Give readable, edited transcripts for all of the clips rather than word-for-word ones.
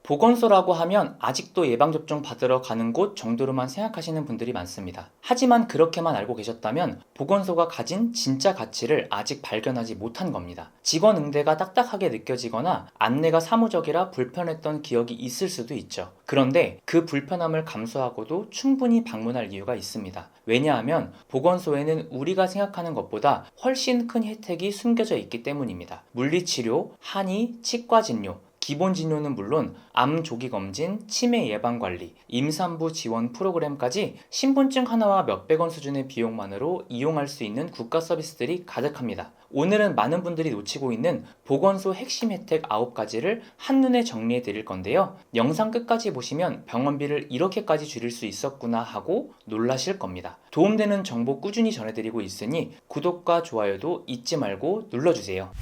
보건소라고 하면 아직도 예방접종 받으러 가는 곳 정도로만 생각하시는 분들이 많습니다. 하지만 그렇게만 알고 계셨다면 보건소가 가진 진짜 가치를 아직 발견하지 못한 겁니다. 직원 응대가 딱딱하게 느껴지거나 안내가 사무적이라 불편했던 기억이 있을 수도 있죠. 그런데 그 불편함을 감수하고도 충분히 방문할 이유가 있습니다. 왜냐하면 보건소에는 우리가 생각하는 것보다 훨씬 큰 혜택이 숨겨져 있기 때문입니다. 물리치료, 한의, 치과진료, 기본 진료는 물론 암 조기 검진, 치매 예방 관리, 임산부 지원 프로그램까지 신분증 하나와 몇백 원 수준의 비용만으로 이용할 수 있는 국가 서비스들이 가득합니다. 오늘은 많은 분들이 놓치고 있는 보건소 핵심 혜택 9가지를 한눈에 정리해 드릴 건데요. 영상 끝까지 보시면 병원비를 이렇게까지 줄일 수 있었구나 하고 놀라실 겁니다. 도움되는 정보 꾸준히 전해드리고 있으니 구독과 좋아요도 잊지 말고 눌러주세요.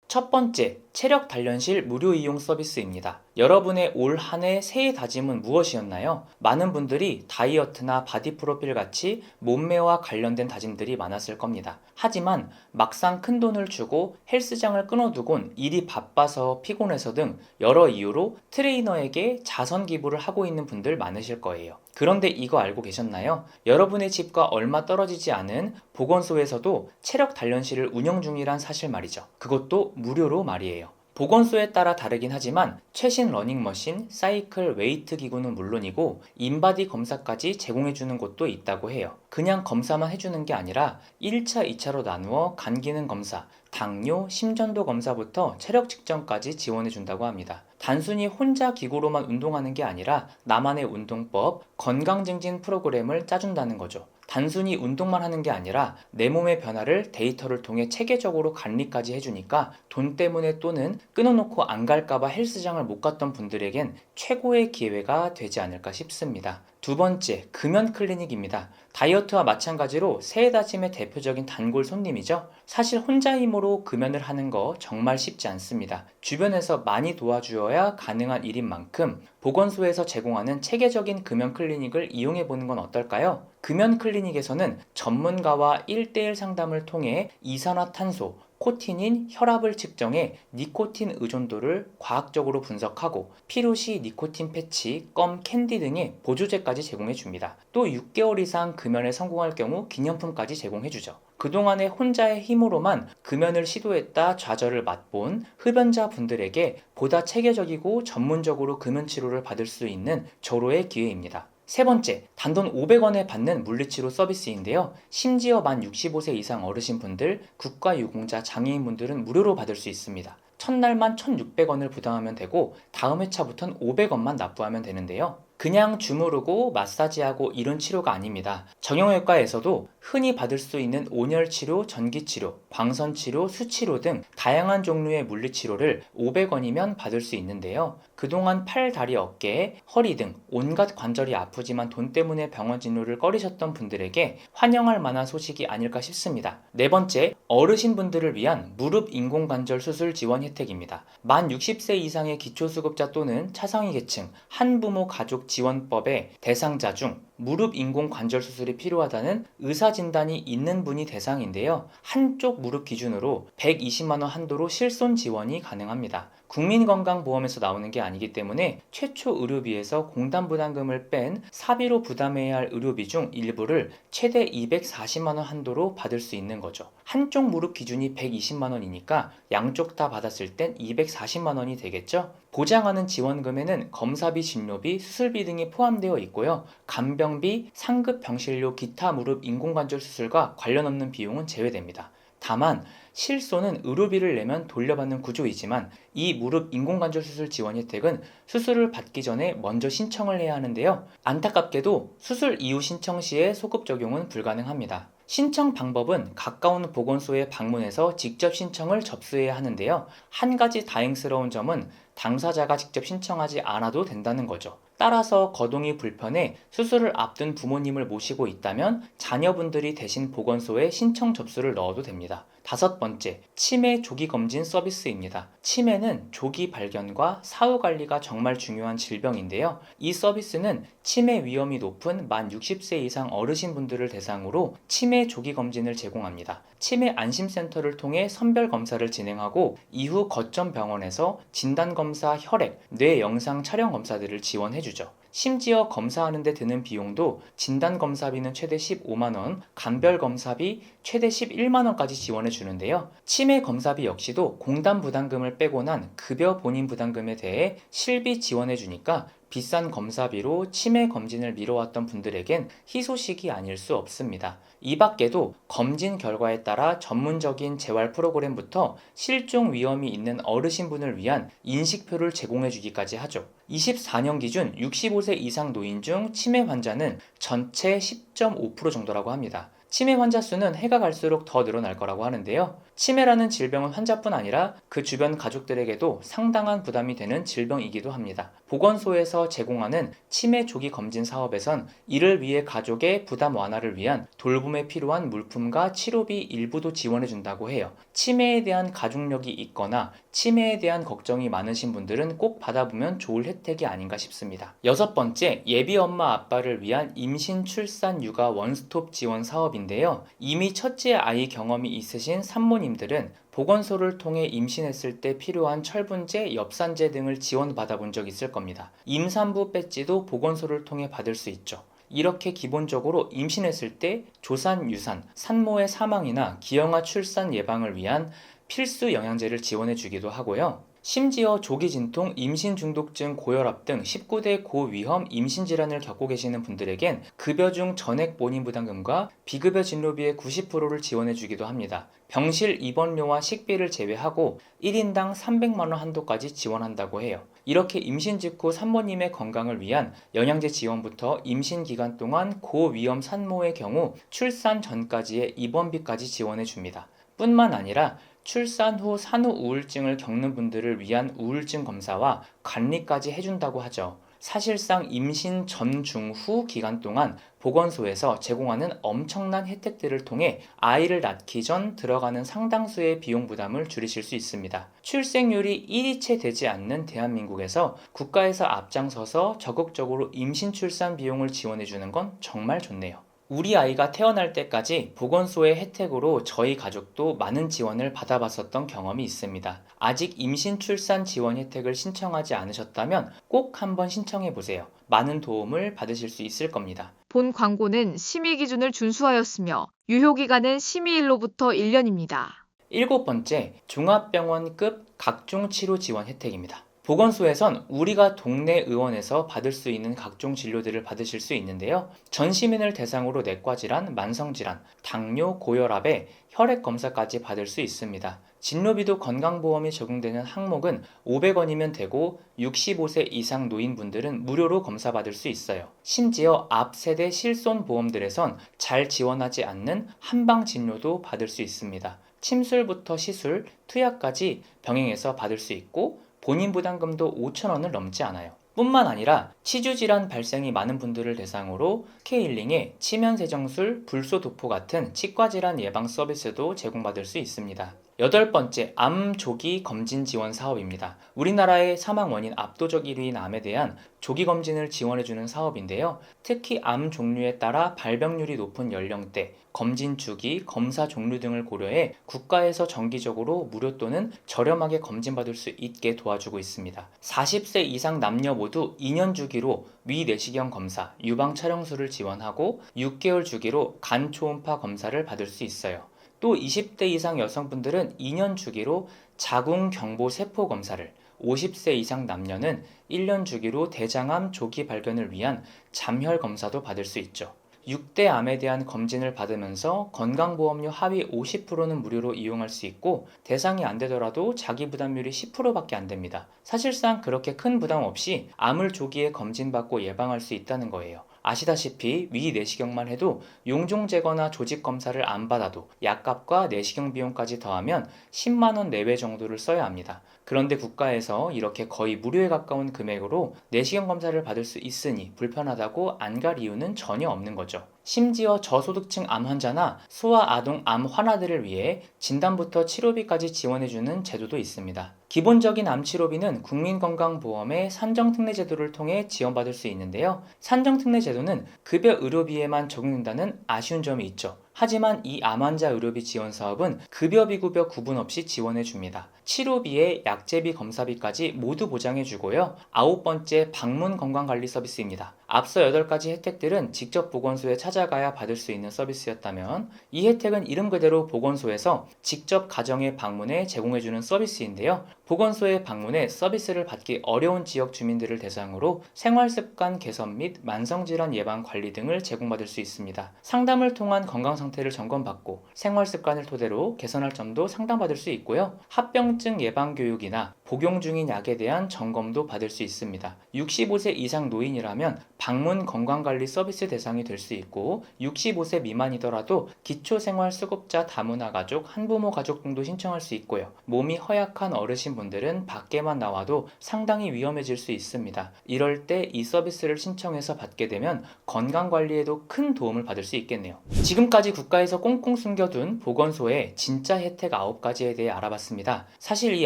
첫 번째, 체력 단련실 무료 이용 서비스입니다. 여러분의 올 한 해 새해 다짐은 무엇이었나요? 많은 분들이 다이어트나 바디 프로필 같이 몸매와 관련된 다짐들이 많았을 겁니다. 하지만 막상 큰 돈을 주고 헬스장을 끊어두곤 일이 바빠서 피곤해서 등 여러 이유로 트레이너에게 자선 기부를 하고 있는 분들 많으실 거예요. 그런데 이거 알고 계셨나요? 여러분의 집과 얼마 떨어지지 않은 보건소에서도 체력 단련실을 운영 중이란 사실 말이죠. 그것도 무료로 말이에요. 보건소에 따라 다르긴 하지만 최신 러닝머신, 사이클, 웨이트 기구는 물론이고 인바디 검사까지 제공해주는 곳도 있다고 해요. 그냥 검사만 해주는 게 아니라 1차, 2차로 나누어 간 기능 검사, 당뇨, 심전도 검사부터 체력 측정까지 지원해준다고 합니다. 단순히 혼자 기구로만 운동하는 게 아니라 나만의 운동법, 건강증진 프로그램을 짜준다는 거죠. 단순히 운동만 하는 게 아니라 내 몸의 변화를 데이터를 통해 체계적으로 관리까지 해주니까 돈 때문에 또는 끊어놓고 안 갈까봐 헬스장을 못 갔던 분들에겐 최고의 기회가 되지 않을까 싶습니다. 두 번째, 금연 클리닉입니다. 다이어트와 마찬가지로 새해 다짐의 대표적인 단골 손님이죠. 사실 혼자 힘으로 금연을 하는 거 정말 쉽지 않습니다. 주변에서 많이 도와주어야 가능한 일인 만큼 보건소에서 제공하는 체계적인 금연 클리닉을 이용해 보는 건 어떨까요? 금연 클리닉에서는 전문가와 1대1 상담을 통해 이산화탄소, 코틴인 혈압을 측정해 니코틴 의존도를 과학적으로 분석하고 필요시 니코틴 패치, 껌, 캔디 등의 보조제까지 제공해 줍니다. 또 6개월 이상 금연에 성공할 경우 기념품까지 제공해 주죠. 그동안에 혼자의 힘으로만 금연을 시도했다 좌절을 맛본 흡연자 분들에게 보다 체계적이고 전문적으로 금연 치료를 받을 수 있는 절호의 기회입니다. 세 번째, 단돈 500원에 받는 물리치료 서비스인데요. 심지어 만 65세 이상 어르신분들, 국가유공자 장애인분들은 무료로 받을 수 있습니다. 첫날만 1,600원을 부담하면 되고 다음 회차부터는 500원만 납부하면 되는데요. 그냥 주무르고 마사지하고 이런 치료가 아닙니다. 정형외과에서도 흔히 받을 수 있는 온열치료, 전기치료, 광선치료, 수치료 등 다양한 종류의 물리치료를 500원이면 받을 수 있는데요. 그동안 팔, 다리, 어깨, 허리 등 온갖 관절이 아프지만 돈 때문에 병원 진료를 꺼리셨던 분들에게 환영할 만한 소식이 아닐까 싶습니다. 네 번째, 어르신분들을 위한 무릎 인공관절 수술 지원 혜택입니다. 만 60세 이상의 기초수급자 또는 차상위 계층, 한부모 가족 지원법의 대상자 중 무릎 인공 관절 수술이 필요하다는 의사 진단이 있는 분이 대상인데요. 한쪽 무릎 기준으로 120만 원 한도로 실손 지원이 가능합니다. 국민건강보험에서 나오는 게 아니기 때문에 최초 의료비에서 공단 부담금을 뺀 사비로 부담해야 할 의료비 중 일부를 최대 240만 원 한도로 받을 수 있는 거죠. 한쪽 무릎 기준이 120만 원이니까 양쪽 다 받았을 땐 240만 원이 되겠죠? 보장하는 지원금에는 검사비, 진료비, 수술비 등이 포함되어 있고요. 간병비, 상급 병실료, 기타 무릎 인공관절 수술과 관련 없는 비용은 제외됩니다. 다만 실손은 의료비를 내면 돌려받는 구조이지만 이 무릎 인공관절 수술 지원 혜택은 수술을 받기 전에 먼저 신청을 해야 하는데요. 안타깝게도 수술 이후 신청 시에 소급 적용은 불가능합니다. 신청 방법은 가까운 보건소에 방문해서 직접 신청을 접수해야 하는데요. 한 가지 다행스러운 점은 당사자가 직접 신청하지 않아도 된다는 거죠. 따라서 거동이 불편해 수술을 앞둔 부모님을 모시고 있다면 자녀분들이 대신 보건소에 신청 접수를 넣어도 됩니다. 다섯 번째, 치매 조기 검진 서비스입니다. 치매는 조기 발견과 사후 관리가 정말 중요한 질병인데요. 이 서비스는 치매 위험이 높은 만 60세 이상 어르신분들을 대상으로 치매 조기 검진을 제공합니다. 치매 안심센터를 통해 선별 검사를 진행하고 이후 거점 병원에서 진단 검사 검사, 혈액, 뇌 영상 촬영 검사들을 지원해주죠. 심지어 검사하는 데 드는 비용도 진단검사비는 최대 15만원, 간별검사비 최대 11만원까지 지원해 주는데요. 치매검사비 역시도 공단 부담금을 빼고 난 급여 본인 부담금에 대해 실비 지원해 주니까 비싼 검사비로 치매 검진을 미뤄왔던 분들에겐 희소식이 아닐 수 없습니다. 이 밖에도 검진 결과에 따라 전문적인 재활 프로그램부터 실종 위험이 있는 어르신분을 위한 인식표를 제공해 주기까지 하죠. 24년 기준 65세 이상 노인 중 치매 환자는 전체 10.5% 정도라고 합니다. 치매 환자 수는 해가 갈수록 더 늘어날 거라고 하는데요. 치매라는 질병은 환자뿐 아니라 그 주변 가족들에게도 상당한 부담이 되는 질병이기도 합니다. 보건소에서 제공하는 치매 조기 검진 사업에선 이를 위해 가족의 부담 완화를 위한 돌봄에 필요한 물품과 치료비 일부도 지원해 준다고 해요. 치매에 대한 가족력이 있거나 치매에 대한 걱정이 많으신 분들은 꼭 받아보면 좋을 혜택이 아닌가 싶습니다. 여섯 번째, 예비 엄마 아빠를 위한 임신, 출산, 육아 원스톱 지원 사업인데요. 이미 첫째 아이 경험이 있으신 산모님들은 보건소를 통해 임신했을 때 필요한 철분제, 엽산제 등을 지원받아 본 적 있을 겁니다. 임산부 배지도 보건소를 통해 받을 수 있죠. 이렇게 기본적으로 임신했을 때 조산, 유산, 산모의 사망이나 기형아 출산 예방을 위한 필수 영양제를 지원해 주기도 하고요. 심지어 조기 진통, 임신 중독증, 고혈압 등 19대 고위험 임신 질환을 겪고 계시는 분들에겐 급여 중 전액 본인 부담금과 비급여 진료비의 90%를 지원해 주기도 합니다. 병실 입원료와 식비를 제외하고 1인당 300만 원 한도까지 지원한다고 해요. 이렇게 임신 직후 산모님의 건강을 위한 영양제 지원부터 임신 기간 동안 고위험 산모의 경우 출산 전까지의 입원비까지 지원해 줍니다. 뿐만 아니라 출산 후 산후 우울증을 겪는 분들을 위한 우울증 검사와 관리까지 해준다고 하죠. 사실상 임신 전, 중, 후 기간 동안 보건소에서 제공하는 엄청난 혜택들을 통해 아이를 낳기 전 들어가는 상당수의 비용 부담을 줄이실 수 있습니다. 출생률이 1위 채 되지 않는 대한민국에서 국가에서 앞장서서 적극적으로 임신 출산 비용을 지원해주는 건 정말 좋네요. 우리 아이가 태어날 때까지 보건소의 혜택으로 저희 가족도 많은 지원을 받아봤었던 경험이 있습니다. 아직 임신 출산 지원 혜택을 신청하지 않으셨다면 꼭 한번 신청해 보세요. 많은 도움을 받으실 수 있을 겁니다. 본 광고는 심의 기준을 준수하였으며 유효기간은 심의일로부터 1년입니다. 일곱 번째, 종합병원급 각종 치료 지원 혜택입니다. 보건소에선 우리가 동네 의원에서 받을 수 있는 각종 진료들을 받으실 수 있는데요. 전 시민을 대상으로 내과질환, 만성질환, 당뇨, 고혈압에 혈액 검사까지 받을 수 있습니다. 진료비도 건강보험이 적용되는 항목은 500원이면 되고 65세 이상 노인분들은 무료로 검사받을 수 있어요. 심지어 앞 세대 실손보험들에선 잘 지원하지 않는 한방 진료도 받을 수 있습니다. 침술부터 시술, 투약까지 병행해서 받을 수 있고 본인 부담금도 5,000원을 넘지 않아요. 뿐만 아니라 치주질환 발생이 많은 분들을 대상으로 스케일링에 치면세정술, 불소도포 같은 치과질환 예방 서비스도 제공받을 수 있습니다. 여덟 번째, 암 조기 검진 지원 사업입니다. 우리나라의 사망 원인 압도적 1위인 암에 대한 조기 검진을 지원해주는 사업인데요. 특히 암 종류에 따라 발병률이 높은 연령대, 검진 주기, 검사 종류 등을 고려해 국가에서 정기적으로 무료 또는 저렴하게 검진받을 수 있게 도와주고 있습니다. 40세 이상 남녀 모두 2년 주기로 위내시경 검사, 유방 촬영술을 지원하고 6개월 주기로 간 초음파 검사를 받을 수 있어요. 또 20대 이상 여성분들은 2년 주기로 자궁 경부 세포 검사를, 50세 이상 남녀는 1년 주기로 대장암 조기 발견을 위한 잠혈 검사도 받을 수 있죠. 6대 암에 대한 검진을 받으면서 건강보험료 하위 50%는 무료로 이용할 수 있고 대상이 안 되더라도 자기 부담률이 10%밖에 안 됩니다. 사실상 그렇게 큰 부담 없이 암을 조기에 검진받고 예방할 수 있다는 거예요. 아시다시피 위 내시경만 해도 용종 제거나 조직 검사를 안 받아도 약값과 내시경 비용까지 더하면 10만 원 내외 정도를 써야 합니다. 그런데 국가에서 이렇게 거의 무료에 가까운 금액으로 내시경 검사를 받을 수 있으니 불편하다고 안 갈 이유는 전혀 없는 거죠. 심지어 저소득층 암 환자나 소아 아동 암 환아들을 위해 진단부터 치료비까지 지원해주는 제도도 있습니다. 기본적인 암 치료비는 국민건강보험의 산정특례제도를 통해 지원받을 수 있는데요. 산정특례제도는 급여 의료비에만 적용된다는 아쉬운 점이 있죠. 하지만 이 암 환자 의료비 지원 사업은 급여 비급여 구분 없이 지원해 줍니다. 치료비에 약제비 검사비까지 모두 보장해 주고요. 9번째 방문 건강관리 서비스입니다. 앞서 8가지 혜택들은 직접 보건소에 찾아가야 받을 수 있는 서비스였다면 이 혜택은 이름 그대로 보건소에서 직접 가정에 방문해 제공해주는 서비스인데요. 보건소에 방문해 서비스를 받기 어려운 지역 주민들을 대상으로 생활습관 개선 및 만성질환 예방 관리 등을 제공받을 수 있습니다. 상담을 통한 건강 상태를 점검받고 생활습관을 토대로 개선할 점도 상담받을 수 있고요. 합병증 예방 교육이나 복용 중인 약에 대한 점검도 받을 수 있습니다. 65세 이상 노인이라면 방문 건강관리 서비스 대상이 될 수 있고 65세 미만이더라도 기초생활수급자 다문화 가족, 한부모 가족 등도 신청할 수 있고요. 몸이 허약한 어르신분들은 밖에만 나와도 상당히 위험해질 수 있습니다. 이럴 때 이 서비스를 신청해서 받게 되면 건강관리에도 큰 도움을 받을 수 있겠네요. 지금까지 국가에서 꽁꽁 숨겨둔 보건소의 진짜 혜택 9가지에 대해 알아봤습니다. 사실 이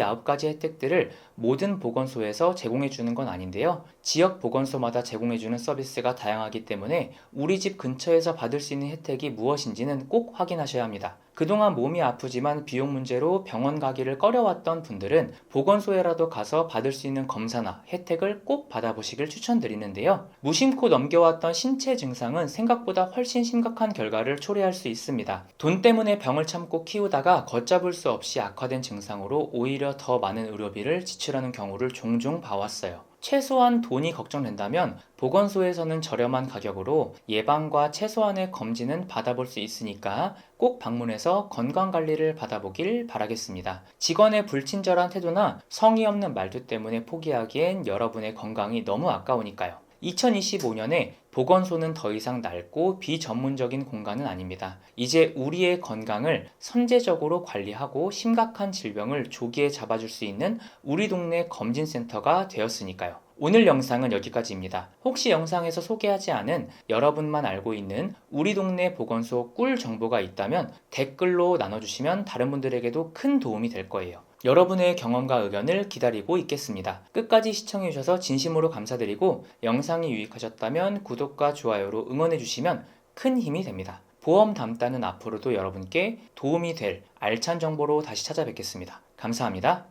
9가지 혜택들을 모든 보건소에서 제공해주는 건 아닌데요. 지역 보건소마다 제공해주는 서비스가 다양하기 때문에 우리 집 근처에서 받을 수 있는 혜택이 무엇인지는 꼭 확인하셔야 합니다. 그동안 몸이 아프지만 비용 문제로 병원 가기를 꺼려왔던 분들은 보건소에라도 가서 받을 수 있는 검사나 혜택을 꼭 받아보시길 추천드리는데요. 무심코 넘겨왔던 신체 증상은 생각보다 훨씬 심각한 결과를 초래할 수 있습니다. 돈 때문에 병을 참고 키우다가 걷잡을 수 없이 악화된 증상으로 오히려 더 많은 의료비를 지출하는 경우를 종종 봐왔어요. 최소한 돈이 걱정된다면 보건소에서는 저렴한 가격으로 예방과 최소한의 검진은 받아볼 수 있으니까 꼭 방문해서 건강관리를 받아보길 바라겠습니다. 직원의 불친절한 태도나 성의 없는 말투 때문에 포기하기엔 여러분의 건강이 너무 아까우니까요. 2025년에 보건소는 더 이상 낡고 비전문적인 공간은 아닙니다. 이제 우리의 건강을 선제적으로 관리하고 심각한 질병을 조기에 잡아줄 수 있는 우리 동네 검진센터가 되었으니까요. 오늘 영상은 여기까지입니다. 혹시 영상에서 소개하지 않은 여러분만 알고 있는 우리 동네 보건소 꿀 정보가 있다면 댓글로 나눠주시면 다른 분들에게도 큰 도움이 될 거예요. 여러분의 경험과 의견을 기다리고 있겠습니다. 끝까지 시청해주셔서 진심으로 감사드리고 영상이 유익하셨다면 구독과 좋아요로 응원해주시면 큰 힘이 됩니다. 보험 담당은 앞으로도 여러분께 도움이 될 알찬 정보로 다시 찾아뵙겠습니다. 감사합니다.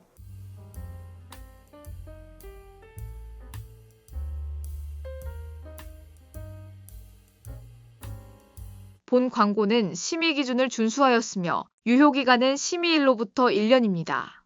본 광고는 심의 기준을 준수하였으며 유효기간은 심의일로부터 1년입니다.